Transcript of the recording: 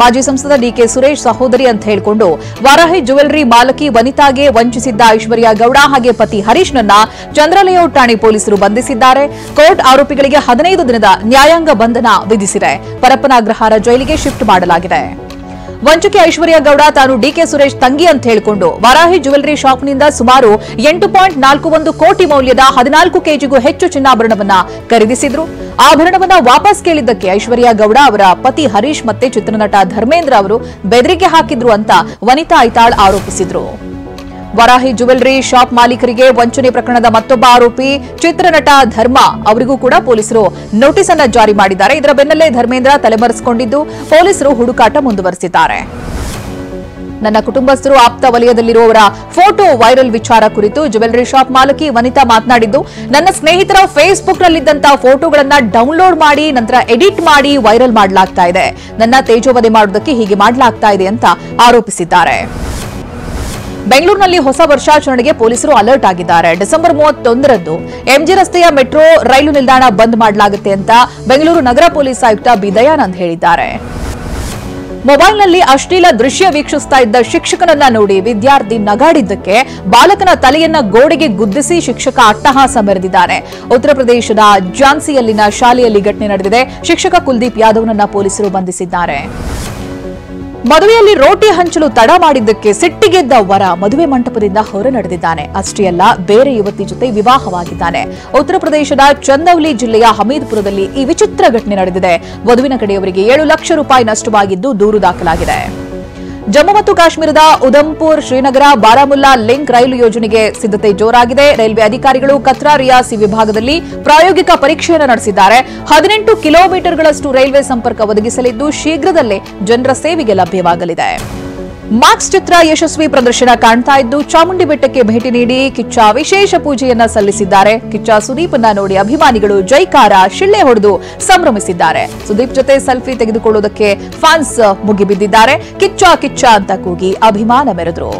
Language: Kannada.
ಮಾಜಿ ಸಂಸದ ಡಿಕೆ ಸುರೇಶ್ ಸಹೋದರಿ ಅಂತ ಹೇಳಿಕೊಂಡು ವಾರಾಹಿ ಜ್ಯುವೆಲರಿ ಮಾಲಕಿ ವನಿತಾಗೆ ವಂಚಿಸಿದ್ದ ಐಶ್ವರ್ಯ ಗೌಡ ಹಾಗೆ ಪತಿ ಹರೀಶ್ನನ್ನ ಚಂದ್ರಲೇಔಟ್ ಠಾಣೆ ಪೊಲೀಸರು ಬಂಧಿಸಿದ್ದಾರೆ. ಕೋರ್ಟ್ ಆರೋಪಿಗಳಿಗೆ 15 ದಿನದ ನ್ಯಾಯಾಂಗ ಬಂಧನ ವಿಧಿಸಿದೆ. ಪರಪ್ಪನಾಗ್ರಹಾರ ಜೈಲಿಗೆ ಶಿಫ್ಟ್ ಮಾಡಲಾಗಿದೆ. ವಂಚಕಿ ಐಶ್ವರ್ಯ ಗೌಡ ತಾನು ಡಿಕೆ ಸುರೇಶ್ ತಂಗಿ ಅಂತ ಹೇಳಿಕೊಂಡು ವಾರಾಹಿ ಜ್ಯುವೆಲರಿ ಶಾಪ್ನಿಂದ ಸುಮಾರು 8.41 ಕೋಟಿ ಮೌಲ್ಯದ 14 ಕೆಜಿಗೂ ಹೆಚ್ಚು ಚಿನ್ನಾಭರಣವನ್ನ ಖರೀದಿಸಿದ್ರು. ಆಭರಣವನ್ನ ವಾಪಸ್ ಕೇಳಿದ್ದಕ್ಕೆ ಐಶ್ವರ್ಯ ಗೌಡ ಅವರ ಪತಿ ಹರೀಶ್ ಮತ್ತೆ ಚಿತ್ರನಟ ಧರ್ಮೇಂದ್ರ ಅವರು ಬೆದರಿಕೆ ಹಾಕಿದ್ರು ಅಂತ ವನಿತಾ ಐತಾಳ್ ಆರೋಪಿಸಿದ್ರು. ವಾರಾಹಿ ಜ್ಯುವೆಲರಿ ಶಾಪ್ ಮಾಲೀಕರಿಗೆ ವಂಚನೆ ಪ್ರಕರಣದ ಮತ್ತೊಬ್ಬ ಆರೋಪಿ ಚಿತ್ರನಟ ಧರ್ಮ ಅವರಿಗೂ ಕೂಡ ಪೊಲೀಸರು ನೋಟಿಸ್ ಅನ್ನು ಜಾರಿ ಮಾಡಿದ್ದಾರೆ. ಇದರ ಬೆನ್ನಲ್ಲೇ ಧರ್ಮೇಂದ್ರ ತಲೆಮರೆಸಿಕೊಂಡಿದ್ದು ಪೊಲೀಸರು ಹುಡುಕಾಟ ಮುಂದುವರೆಸಿದ್ದಾರೆ. ನನ್ನ ಕುಟುಂಬಸ್ಥರು ಆಪ್ತ ವಲಯದಲ್ಲಿರುವವರ ಫೋಟೋ ವೈರಲ್ ವಿಚಾರ ಕುರಿತು ಜ್ಯುವೆಲರಿ ಶಾಪ್ ಮಾಲಕಿ ವನಿತಾ ಮಾತನಾಡಿದ್ದು, ನನ್ನ ಸ್ನೇಹಿತರ ಫೇಸ್ಬುಕ್ನಲ್ಲಿದ್ದಂತಹ ಫೋಟೋಗಳನ್ನ ಡೌನ್ಲೋಡ್ ಮಾಡಿ ನಂತರ ಎಡಿಟ್ ಮಾಡಿ ವೈರಲ್ ಮಾಡಲಾಗ್ತಾ ಇದೆ. ನನ್ನ ತೇಜೋವಧೆ ಮಾಡುವುದಕ್ಕೆ ಹೀಗೆ ಮಾಡಲಾಗ್ತಾ ಇದೆ ಅಂತ ಆರೋಪಿಸಿದ್ದಾರೆ. ಬೆಂಗಳೂರಿನಲ್ಲಿ ಹೊಸ ವರ್ಷಾಚರಣೆಗೆ ಪೊಲೀಸರು ಅಲರ್ಟ್ ಆಗಿದ್ದಾರೆ. ಡಿಸೆಂಬರ್ 31ರಂದು ಎಂಜಿ ರಸ್ತೆಯ ಮೆಟ್ರೋ ರೈಲು ನಿಲ್ದಾಣ ಬಂದ್ ಮಾಡಲಾಗುತ್ತೆ ಅಂತ ಬೆಂಗಳೂರು ನಗರ ಪೊಲೀಸ್ ಆಯುಕ್ತ ಬಿ ದಯಾನಂದ್ ಹೇಳಿದ್ದಾರೆ. ಮೊಬೈಲ್ನಲ್ಲಿ ಅಶ್ಲೀಲ ದೃಶ್ಯ ವೀಕ್ಷಿಸ್ತಾ ಇದ್ದ ಶಿಕ್ಷಕನನ್ನ ನೋಡಿ ವಿದ್ಯಾರ್ಥಿ ನಗಾಡಿದ್ದಕ್ಕೆ ಬಾಲಕನ ತಲೆಯನ್ನ ಗೋಡೆಗೆ ಗುದ್ದಿಸಿ ಶಿಕ್ಷಕ ಅಟ್ಟಹಾಸ ಮೆರೆದಿದ್ದಾನೆ. ಉತ್ತರ ಪ್ರದೇಶದ ಝಾನ್ಸಿಯಲ್ಲಿನ ಶಾಲೆಯಲ್ಲಿ ಘಟನೆ ನಡೆದಿದೆ. ಶಿಕ್ಷಕ ಕುಲ್ದೀಪ್ ಯಾದವ್ನನ್ನ ಪೊಲೀಸರು ಬಂಧಿಸಿದ್ದಾರೆ. ಮದುವೆಯಲ್ಲಿ ರೋಟಿ ಹಂಚಲು ತಡ ಮಾಡಿದ್ದಕ್ಕೆ ಸಿಟ್ಟಿಗೆದ್ದ ವರ ಮದುವೆ ಮಂಟಪದಿಂದ ಹೊರ ನಡೆದಿದ್ದಾನೆ. ಅಷ್ಟೇ ಅಲ್ಲ, ಬೇರೆ ಯುವತಿ ಜೊತೆ ವಿವಾಹವಾಗಿದ್ದಾನೆ. ಉತ್ತರ ಪ್ರದೇಶದ ಚಂದೌಲಿ ಜಿಲ್ಲೆಯ ಹಮೀದ್ಪುರದಲ್ಲಿ ಈ ವಿಚಿತ್ರ ಘಟನೆ ನಡೆದಿದೆ. ವಧುವಿನ ಕಡೆಯವರಿಗೆ 7 ಲಕ್ಷ ರೂಪಾಯಿ ನಷ್ಟವಾಗಿದ್ದು ದೂರು ದಾಖಲಾಗಿದೆ. ಜಮ್ಮು ಮತ್ತು ಕಾಶ್ಮೀರದ ಉಧಂಪುರ್ ಶ್ರೀನಗರ ಬಾರಾಮುಲ್ಲಾ ಲಿಂಕ್ ರೈಲು ಯೋಜನೆಗೆ ಸಿದ್ಧತೆ ಜೋರಾಗಿದೆ. ರೈಲ್ವೆ ಅಧಿಕಾರಿಗಳು ಕತ್ರಾ ರಿಯಾಸಿ ವಿಭಾಗದಲ್ಲಿ ಪ್ರಾಯೋಗಿಕ ಪರೀಕ್ಷೆಯನ್ನು ನಡೆಸಿದ್ದಾರೆ. 18 ಕಿಲೋಮೀಟರ್ಗಳಷ್ಟು ರೈಲ್ವೆ ಸಂಪರ್ಕ ಒದಗಿಸಲಿದ್ದು ಶೀಘ್ರದಲ್ಲೇ ಜನರ ಸೇವೆಗೆ ಲಭ್ಯವಾಗಲಿದೆ. ಮಾರ್ಕ್ಸ್ ಚಿತ್ರ ಯಶಸ್ವಿ ಪ್ರದರ್ಶನ ಕಾಣ್ತಾ ಇದ್ದು ಚಾಮುಂಡಿ ಬೆಟ್ಟಕ್ಕೆ ಭೇಟಿ ನೀಡಿ ಕಿಚ್ಚ ವಿಶೇಷ ಪೂಜೆಯನ್ನ ಸಲ್ಲಿಸಿದ್ದಾರೆ. ಕಿಚ್ಚ ಸುದೀಪ್ನ ನೋಡಿ ಅಭಿಮಾನಿಗಳು ಜೈಕಾರ ಶಿಳ್ಳೆ ಹೊಡೆದು ಸಂಭ್ರಮಿಸಿದ್ದಾರೆ. ಸುದೀಪ್ ಜೊತೆ ಸೆಲ್ಫಿ ತೆಗೆದುಕೊಳ್ಳುವುದಕ್ಕೆ ಫ್ಯಾನ್ಸ್ ಮುಗಿಬಿದ್ದಿದ್ದಾರೆ. ಕಿಚ್ಚ ಕಿಚ್ಚ ಅಂತ ಕೂಗಿ ಅಭಿಮಾನ ಮೆರೆದರು.